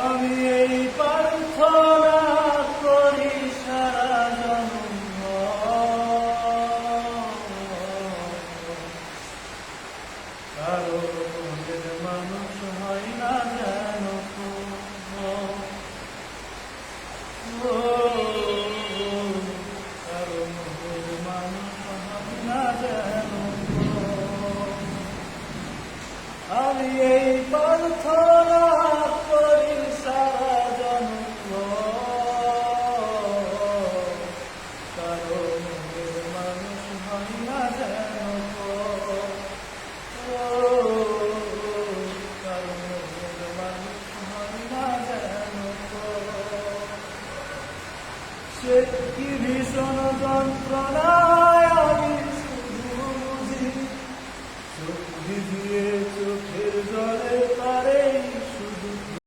আমি এই প্রার্থনা করি সারা জন্ম, কারো মনের মানুষ হয় না যেন কারো মনের মানুষ হয় না যেন। আমি এই প্রার্থনা করি সারা জন্ম, কারো মনের মানুষ হয় না যেন কারো মনের মানুষ হয় না যেন। সে কি ভীষণ যন্ত্রণা